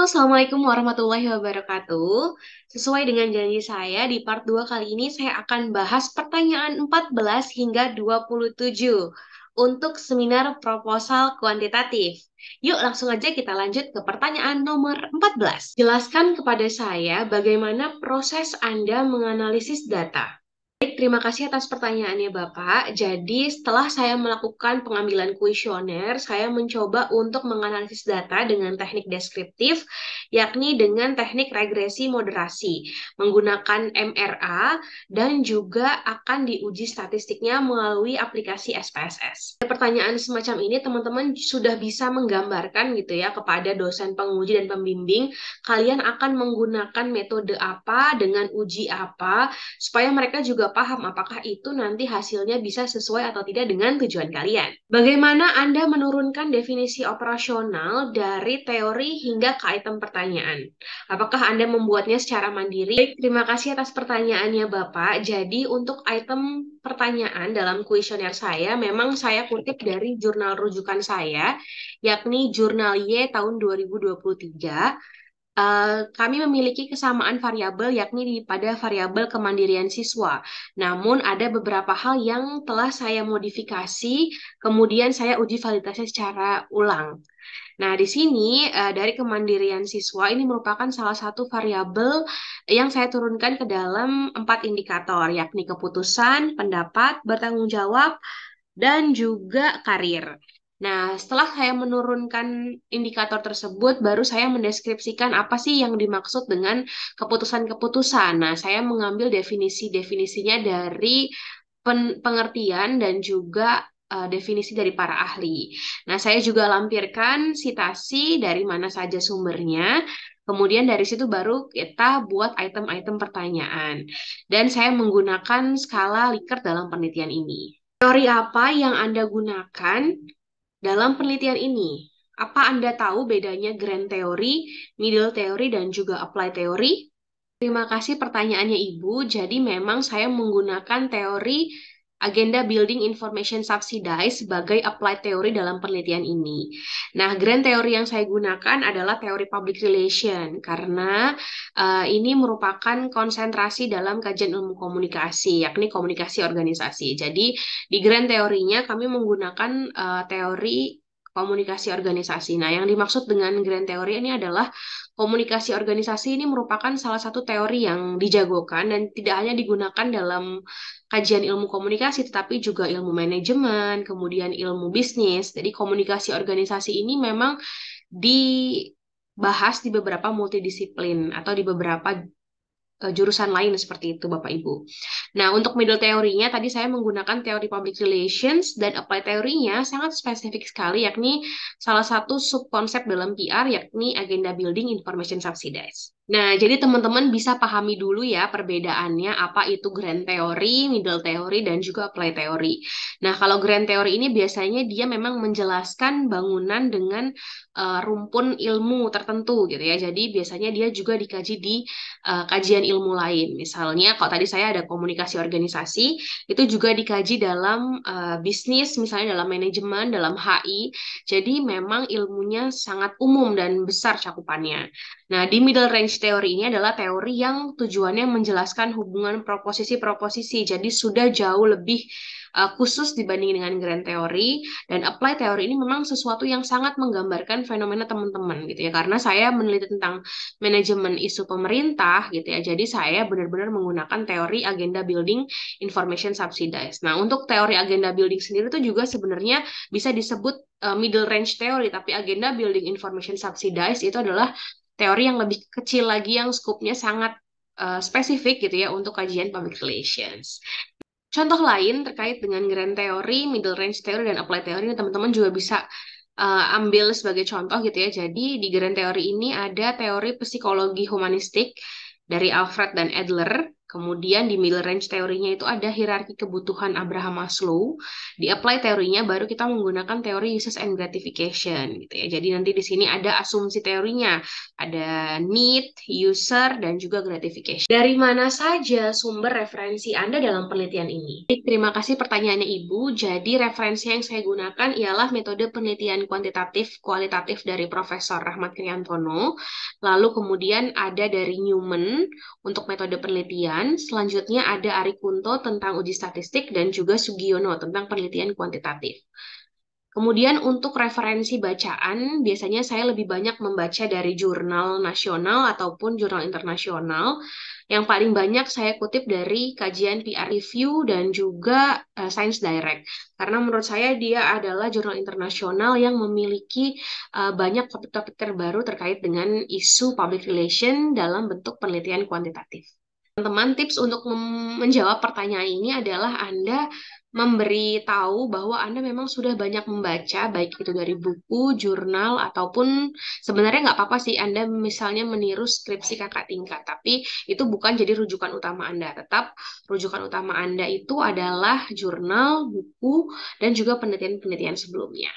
Assalamualaikum warahmatullahi wabarakatuh. Sesuai dengan janji saya, di part 2 kali ini saya akan bahas pertanyaan 14 hingga 27 untuk seminar proposal kuantitatif. Yuk langsung aja kita lanjut ke pertanyaan nomor 14. Jelaskan kepada saya bagaimana proses Anda menganalisis data. Baik, terima kasih atas pertanyaannya Bapak. Jadi, setelah saya melakukan pengambilan kuesioner, saya mencoba untuk menganalisis data dengan teknik deskriptif, yakni dengan teknik regresi moderasi, menggunakan MRA, dan juga akan diuji statistiknya melalui aplikasi SPSS. Pertanyaan semacam ini, teman-teman sudah bisa menggambarkan gitu ya kepada dosen penguji dan pembimbing, kalian akan menggunakan metode apa, dengan uji apa, supaya mereka juga paham apakah itu nanti hasilnya bisa sesuai atau tidak dengan tujuan kalian. Bagaimana Anda menurunkan definisi operasional dari teori hingga ke item pertanyaan? Apakah Anda membuatnya secara mandiri? Baik, terima kasih atas pertanyaannya Bapak. Jadi untuk item pertanyaan dalam kuesioner saya, memang saya kutip dari jurnal rujukan saya, yakni Jurnal Y tahun 2023. Kami memiliki kesamaan variabel yakni pada variabel kemandirian siswa. Namun ada beberapa hal yang telah saya modifikasi, kemudian saya uji validasi secara ulang. Nah, di sini dari kemandirian siswa ini merupakan salah satu variabel yang saya turunkan ke dalam 4 indikator, yakni keputusan, pendapat, bertanggung jawab, dan juga karir. Nah, setelah saya menurunkan indikator tersebut, baru saya mendeskripsikan apa sih yang dimaksud dengan keputusan-keputusan. Nah, saya mengambil definisi-definisinya dari pengertian dan juga definisi dari para ahli. Nah, saya juga lampirkan sitasi dari mana saja sumbernya. Kemudian dari situ baru kita buat item-item pertanyaan. Dan saya menggunakan skala Likert dalam penelitian ini. Teori apa yang Anda gunakan dalam penelitian ini? Apa Anda tahu bedanya grand theory, middle theory, dan juga apply theory? Terima kasih pertanyaannya Ibu. Jadi memang saya menggunakan teori agenda building information subsidize sebagai applied theory dalam penelitian ini. Nah, grand theory yang saya gunakan adalah teori public relation karena ini merupakan konsentrasi dalam kajian ilmu komunikasi, yakni komunikasi organisasi. Jadi di grand teorinya kami menggunakan teori komunikasi organisasi. Nah, yang dimaksud dengan grand teori ini adalah komunikasi organisasi ini merupakan salah satu teori yang dijagokan dan tidak hanya digunakan dalam kajian ilmu komunikasi, tetapi juga ilmu manajemen, kemudian ilmu bisnis. Jadi komunikasi organisasi ini memang dibahas di beberapa multidisiplin atau di beberapa jurusan lain seperti itu Bapak Ibu. Nah, untuk middle teorinya tadi saya menggunakan teori public relations dan apply teorinya sangat spesifik sekali yakni salah satu subkonsep dalam PR yakni agenda building information subsidize. Nah, jadi teman-teman bisa pahami dulu ya perbedaannya apa itu grand theory, middle theory, dan juga apply theory. Nah, kalau grand theory ini biasanya dia memang menjelaskan bangunan dengan rumpun ilmu tertentu gitu ya. Jadi biasanya dia juga dikaji di kajian ilmu lain. Misalnya, kalau tadi saya ada komunikasi organisasi, itu juga dikaji dalam bisnis, misalnya dalam manajemen, dalam HI. Jadi memang ilmunya sangat umum dan besar cakupannya. Nah, di middle range teori ini adalah teori yang tujuannya menjelaskan hubungan proposisi-proposisi. Jadi sudah jauh lebih khusus dibanding dengan grand teori, dan apply teori ini memang sesuatu yang sangat menggambarkan fenomena teman-teman gitu ya. Karena saya meneliti tentang manajemen isu pemerintah gitu ya. Jadi saya benar-benar menggunakan teori agenda building information subsidize. Nah, untuk teori agenda building sendiri itu juga sebenarnya bisa disebut middle range teori, tapi agenda building information subsidize itu adalah teori yang lebih kecil lagi yang skupnya sangat spesifik gitu ya untuk kajian public relations. Contoh lain terkait dengan grand theory, middle range theory, dan apply theory ini teman-teman juga bisa ambil sebagai contoh gitu ya. Jadi di grand theory ini ada teori psikologi humanistik dari Alfred dan Adler. Kemudian di middle range teorinya itu ada hierarki kebutuhan Abraham Maslow. Di apply teorinya baru kita menggunakan teori uses and gratification gitu ya. Jadi nanti di sini ada asumsi teorinya, ada need, user, dan juga gratification. Dari mana saja sumber referensi Anda dalam penelitian ini? Terima kasih pertanyaannya Ibu. Jadi referensi yang saya gunakan ialah metode penelitian kuantitatif kualitatif dari Profesor Rahmat Kriantono. Lalu kemudian ada dari Newman untuk metode penelitian. Selanjutnya ada Ari Kunto tentang uji statistik dan juga Sugiono tentang penelitian kuantitatif. Kemudian untuk referensi bacaan, biasanya saya lebih banyak membaca dari jurnal nasional ataupun jurnal internasional. Yang paling banyak saya kutip dari kajian PR Review dan juga Science Direct. Karena menurut saya dia adalah jurnal internasional yang memiliki banyak topik-topik terbaru terkait dengan isu public relation dalam bentuk penelitian kuantitatif. Teman-teman, tips untuk menjawab pertanyaan ini adalah Anda memberi tahu bahwa Anda memang sudah banyak membaca, baik itu dari buku, jurnal, ataupun sebenarnya nggak apa-apa sih Anda misalnya meniru skripsi kakak tingkat, tapi itu bukan jadi rujukan utama Anda. Tetap rujukan utama Anda itu adalah jurnal, buku, dan juga penelitian-penelitian sebelumnya.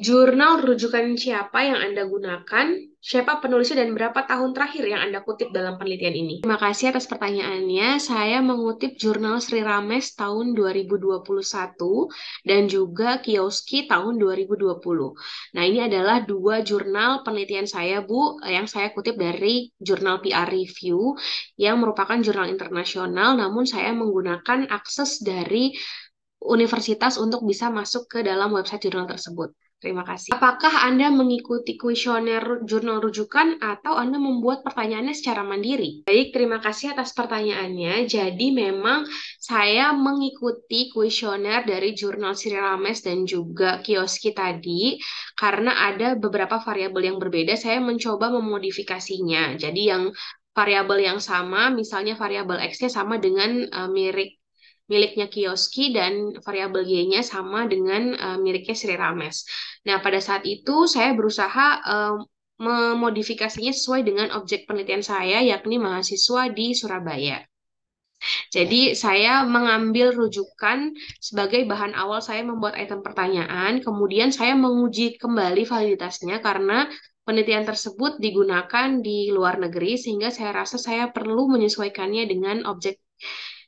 Jurnal rujukan siapa yang Anda gunakan, siapa penulisnya, dan berapa tahun terakhir yang Anda kutip dalam penelitian ini? Terima kasih atas pertanyaannya. Saya mengutip jurnal Sri Ramesh tahun 2021 dan juga Kioski tahun 2020. Nah, ini adalah dua jurnal penelitian saya, Bu, yang saya kutip dari jurnal PR Review yang merupakan jurnal internasional, namun saya menggunakan akses dari universitas untuk bisa masuk ke dalam website jurnal tersebut. Terima kasih. Apakah Anda mengikuti kuesioner jurnal rujukan atau Anda membuat pertanyaannya secara mandiri? Baik, terima kasih atas pertanyaannya. Jadi memang saya mengikuti kuesioner dari jurnal Sri Ramesh dan juga Kioski tadi karena ada beberapa variabel yang berbeda. Saya mencoba memodifikasinya. Jadi yang variabel yang sama, misalnya variabel X-nya sama dengan miliknya Kioski dan variabel Y-nya sama dengan miliknya Sri Ramesh. Nah, pada saat itu saya berusaha memodifikasinya sesuai dengan objek penelitian saya, yakni mahasiswa di Surabaya. Jadi, saya mengambil rujukan sebagai bahan awal saya membuat item pertanyaan, kemudian saya menguji kembali validitasnya karena penelitian tersebut digunakan di luar negeri, sehingga saya rasa saya perlu menyesuaikannya dengan objek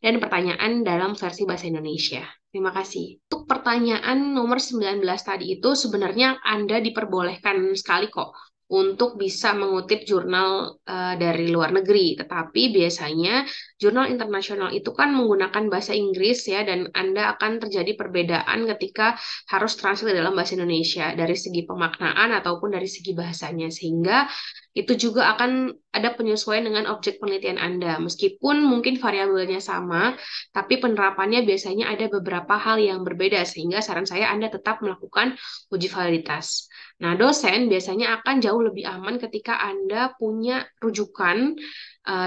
dan pertanyaan dalam versi bahasa Indonesia. Terima kasih. Untuk pertanyaan nomor 19 tadi itu sebenarnya Anda diperbolehkan sekali kok untuk bisa mengutip jurnal dari luar negeri. Tetapi biasanya jurnal internasional itu kan menggunakan bahasa Inggris ya, dan Anda akan terjadi perbedaan ketika harus translate dalam bahasa Indonesia dari segi pemaknaan ataupun dari segi bahasanya. Sehingga itu juga akan ada penyesuaian dengan objek penelitian Anda. Meskipun mungkin variabelnya sama, tapi penerapannya biasanya ada beberapa hal yang berbeda, sehingga saran saya Anda tetap melakukan uji validitas. Nah, dosen biasanya akan jauh lebih aman ketika Anda punya rujukan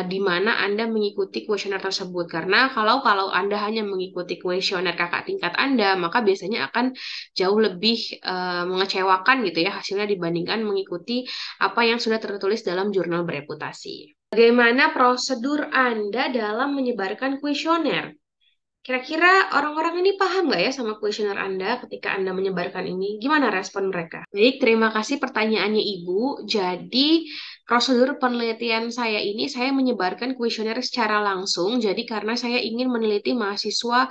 di mana Anda mengikuti kuesioner tersebut. Karena kalau Anda hanya mengikuti kuesioner kakak tingkat Anda, maka biasanya akan jauh lebih mengecewakan gitu ya hasilnya dibandingkan mengikuti apa yang sudah tertulis dalam jurnal bereputasi. Bagaimana prosedur Anda dalam menyebarkan kuesioner? Kira-kira orang-orang ini paham nggak ya sama kuesioner Anda ketika Anda menyebarkan ini? Gimana respon mereka? Baik, terima kasih pertanyaannya Ibu. Jadi, prosedur penelitian saya ini, saya menyebarkan kuesioner secara langsung. Jadi, karena saya ingin meneliti mahasiswa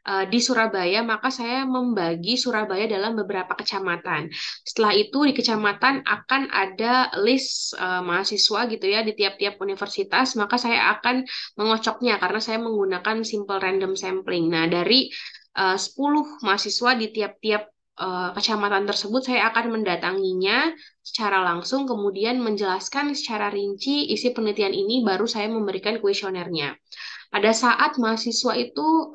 di Surabaya, maka saya membagi Surabaya dalam beberapa kecamatan. Setelah itu di kecamatan akan ada list mahasiswa gitu ya di tiap-tiap universitas, maka saya akan mengocoknya karena saya menggunakan simple random sampling. Nah, dari 10 mahasiswa di tiap-tiap kecamatan tersebut saya akan mendatanginya secara langsung, kemudian menjelaskan secara rinci isi penelitian ini, baru saya memberikan kuesionernya. Pada saat mahasiswa itu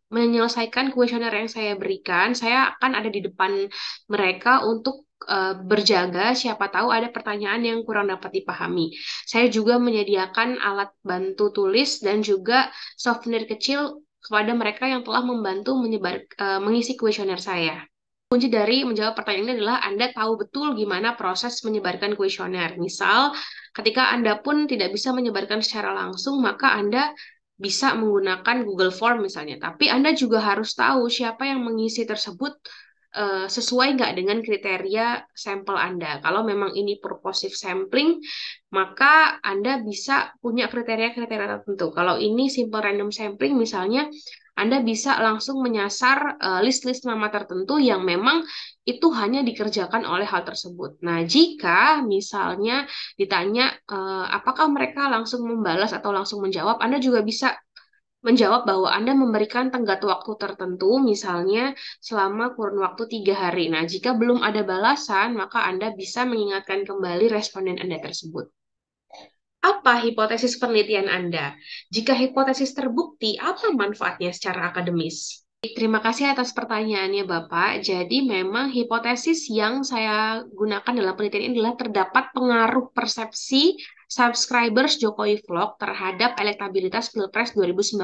menyelesaikan kuesioner yang saya berikan, saya akan ada di depan mereka untuk berjaga, siapa tahu ada pertanyaan yang kurang dapat dipahami. Saya juga menyediakan alat bantu tulis dan juga souvenir kecil kepada mereka yang telah membantu mengisi kuesioner saya. Kunci dari menjawab pertanyaan ini adalah Anda tahu betul gimana proses menyebarkan kuesioner. Misal, ketika Anda pun tidak bisa menyebarkan secara langsung, maka Anda bisa menggunakan Google Form misalnya. Tapi Anda juga harus tahu siapa yang mengisi tersebut sesuai nggak dengan kriteria sampel Anda. Kalau memang ini purposive sampling, maka Anda bisa punya kriteria-kriteria tertentu. Kalau ini simple random sampling, misalnya, Anda bisa langsung menyasar list-list nama tertentu yang memang itu hanya dikerjakan oleh hal tersebut. Nah, jika misalnya ditanya apakah mereka langsung membalas atau langsung menjawab, Anda juga bisa menjawab bahwa Anda memberikan tenggat waktu tertentu, misalnya selama kurun waktu 3 hari. Nah, jika belum ada balasan, maka Anda bisa mengingatkan kembali responden Anda tersebut. Apa hipotesis penelitian Anda? Jika hipotesis terbukti, apa manfaatnya secara akademis? Terima kasih atas pertanyaannya, Bapak. Jadi memang hipotesis yang saya gunakan dalam penelitian ini adalah terdapat pengaruh persepsi subscribers Jokowi Vlog terhadap elektabilitas Pilpres 2019.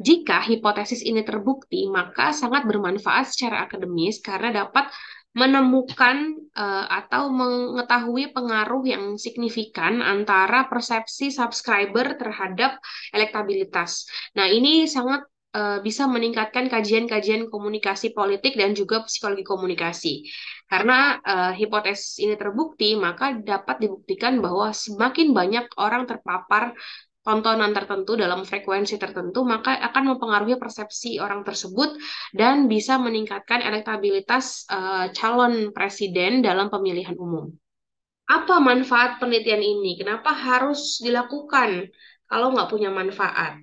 Jika hipotesis ini terbukti, maka sangat bermanfaat secara akademis karena dapat menemukan atau mengetahui pengaruh yang signifikan antara persepsi subscriber terhadap elektabilitas. Nah, ini sangat bisa meningkatkan kajian-kajian komunikasi politik dan juga psikologi komunikasi. Karena hipotesis ini terbukti, maka dapat dibuktikan bahwa semakin banyak orang terpapar tontonan tertentu dalam frekuensi tertentu, maka akan mempengaruhi persepsi orang tersebut dan bisa meningkatkan elektabilitas calon presiden dalam pemilihan umum. Apa manfaat penelitian ini? Kenapa harus dilakukan kalau nggak punya manfaat?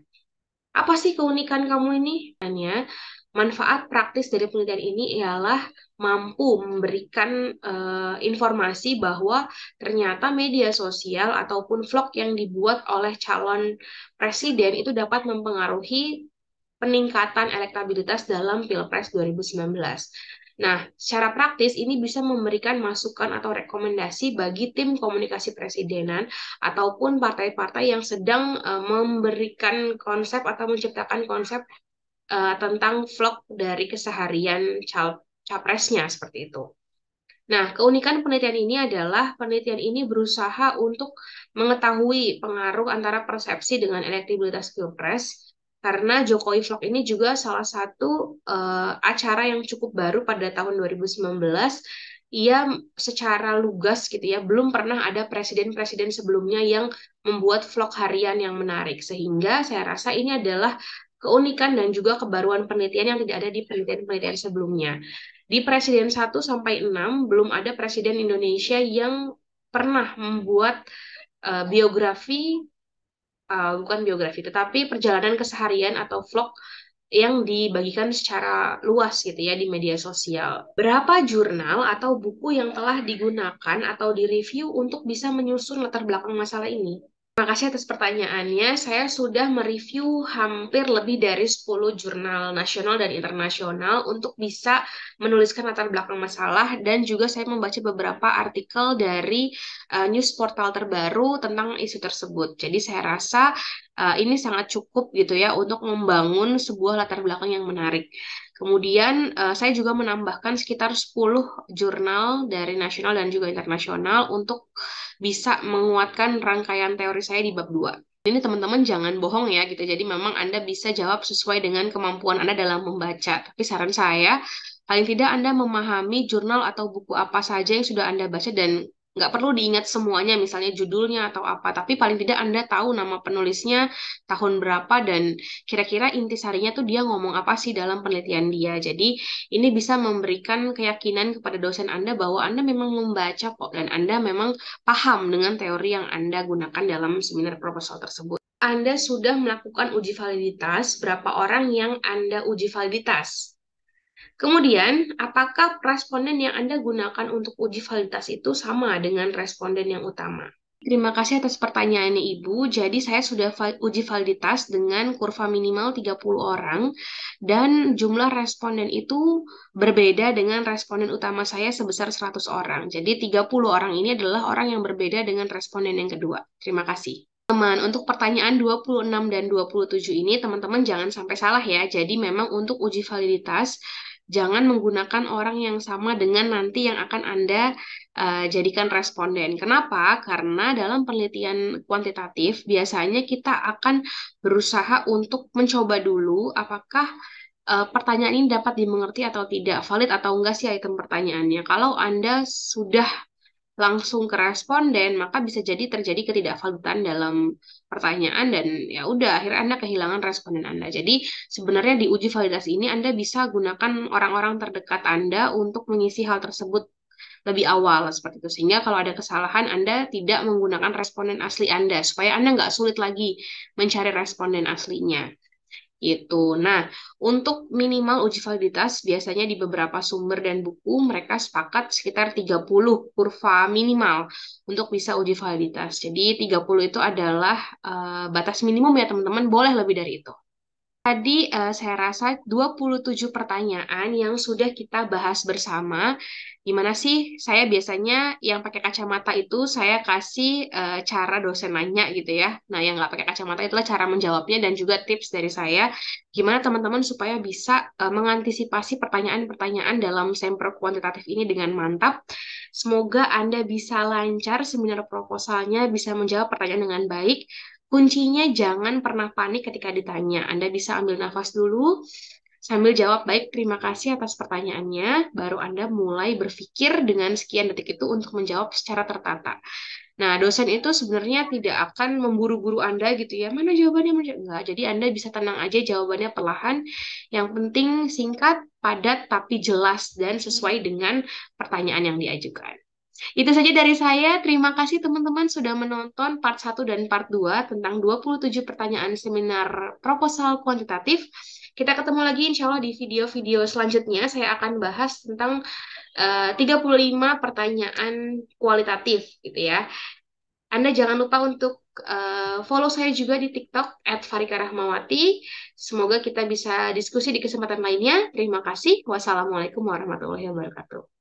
Apa sih keunikan kamu ini? Manfaat praktis dari penelitian ini ialah mampu memberikan informasi bahwa ternyata media sosial ataupun vlog yang dibuat oleh calon presiden itu dapat mempengaruhi peningkatan elektabilitas dalam Pilpres 2019. Nah, secara praktis ini bisa memberikan masukan atau rekomendasi bagi tim komunikasi presidenan ataupun partai-partai yang sedang memberikan konsep atau menciptakan konsep tentang vlog dari keseharian capresnya seperti itu. Nah, keunikan penelitian ini adalah penelitian ini berusaha untuk mengetahui pengaruh antara persepsi dengan elektabilitas Pilpres, karena Jokowi Vlog ini juga salah satu acara yang cukup baru pada tahun 2019. Ia secara lugas gitu ya, belum pernah ada presiden-presiden sebelumnya yang membuat vlog harian yang menarik. Sehingga saya rasa ini adalah keunikan dan juga kebaruan penelitian yang tidak ada di penelitian-penelitian sebelumnya. Di presiden 1 sampai 6 belum ada presiden Indonesia yang pernah membuat biografi, bukan biografi, tetapi perjalanan keseharian atau vlog yang dibagikan secara luas gitu ya di media sosial. Berapa jurnal atau buku yang telah digunakan atau direview untuk bisa menyusun latar belakang masalah ini? Terima kasih atas pertanyaannya. Saya sudah mereview hampir lebih dari 10 jurnal nasional dan internasional untuk bisa menuliskan latar belakang masalah, dan juga saya membaca beberapa artikel dari news portal terbaru tentang isu tersebut. Jadi saya rasa ini sangat cukup gitu ya untuk membangun sebuah latar belakang yang menarik. Kemudian saya juga menambahkan sekitar 10 jurnal dari nasional dan juga internasional untuk bisa menguatkan rangkaian teori saya di bab 2. Ini teman-teman jangan bohong ya gitu. Jadi memang Anda bisa jawab sesuai dengan kemampuan Anda dalam membaca. Tapi saran saya, paling tidak Anda memahami jurnal atau buku apa saja yang sudah Anda baca, dan nggak perlu diingat semuanya, misalnya judulnya atau apa. Tapi paling tidak Anda tahu nama penulisnya, tahun berapa, dan kira-kira intisarinya tuh dia ngomong apa sih dalam penelitian dia. Jadi ini bisa memberikan keyakinan kepada dosen Anda bahwa Anda memang membaca kok, dan Anda memang paham dengan teori yang Anda gunakan dalam seminar proposal tersebut. Anda sudah melakukan uji validitas, berapa orang yang Anda uji validitas? Kemudian, apakah responden yang Anda gunakan untuk uji validitas itu sama dengan responden yang utama? Terima kasih atas pertanyaannya, Ibu. Jadi saya sudah uji validitas dengan kurva minimal 30 orang, dan jumlah responden itu berbeda dengan responden utama saya sebesar 100 orang. Jadi 30 orang ini adalah orang yang berbeda dengan responden yang kedua. Terima kasih. Teman, untuk pertanyaan 26 dan 27 ini, teman-teman jangan sampai salah ya. Jadi memang untuk uji validitas, jangan menggunakan orang yang sama dengan nanti yang akan Anda jadikan responden. Kenapa? Karena dalam penelitian kuantitatif biasanya kita akan berusaha untuk mencoba dulu apakah pertanyaan ini dapat dimengerti atau tidak, valid atau enggak sih item pertanyaannya. Kalau Anda sudah langsung ke responden, maka bisa jadi terjadi ketidakvalidan dalam pertanyaan dan ya udah akhirnya Anda kehilangan responden Anda. Jadi sebenarnya di uji validasi ini Anda bisa gunakan orang-orang terdekat Anda untuk mengisi hal tersebut lebih awal seperti itu. Sehingga kalau ada kesalahan Anda tidak menggunakan responden asli Anda supaya Anda nggak sulit lagi mencari responden aslinya. Itu. Nah, untuk minimal uji validitas biasanya di beberapa sumber dan buku mereka sepakat sekitar 30 kurva minimal untuk bisa uji validitas. Jadi 30 itu adalah batas minimum ya teman-teman, boleh lebih dari itu. Tadi saya rasa 27 pertanyaan yang sudah kita bahas bersama. Gimana sih saya biasanya yang pakai kacamata itu saya kasih cara dosen nanya gitu ya. Nah, yang nggak pakai kacamata itulah cara menjawabnya dan juga tips dari saya. Gimana teman-teman supaya bisa mengantisipasi pertanyaan-pertanyaan dalam sampel kuantitatif ini dengan mantap. Semoga Anda bisa lancar seminar proposalnya, bisa menjawab pertanyaan dengan baik. Kuncinya jangan pernah panik ketika ditanya. Anda bisa ambil nafas dulu, sambil jawab baik, terima kasih atas pertanyaannya, baru Anda mulai berpikir dengan sekian detik itu untuk menjawab secara tertata. Nah, dosen itu sebenarnya tidak akan memburu-buru Anda gitu ya, mana jawabannya, enggak. Jadi Anda bisa tenang aja jawabannya perlahan. Yang penting singkat, padat, tapi jelas dan sesuai dengan pertanyaan yang diajukan. Itu saja dari saya. Terima kasih teman-teman sudah menonton part 1 dan part 2 tentang 27 pertanyaan seminar proposal kuantitatif. Kita ketemu lagi insya Allah di video-video selanjutnya. Saya akan bahas tentang 35 pertanyaan kualitatif gitu ya. Anda jangan lupa untuk follow saya juga di TikTok @farikarahmawati. Semoga kita bisa diskusi di kesempatan lainnya. Terima kasih. Wassalamualaikum warahmatullahi wabarakatuh.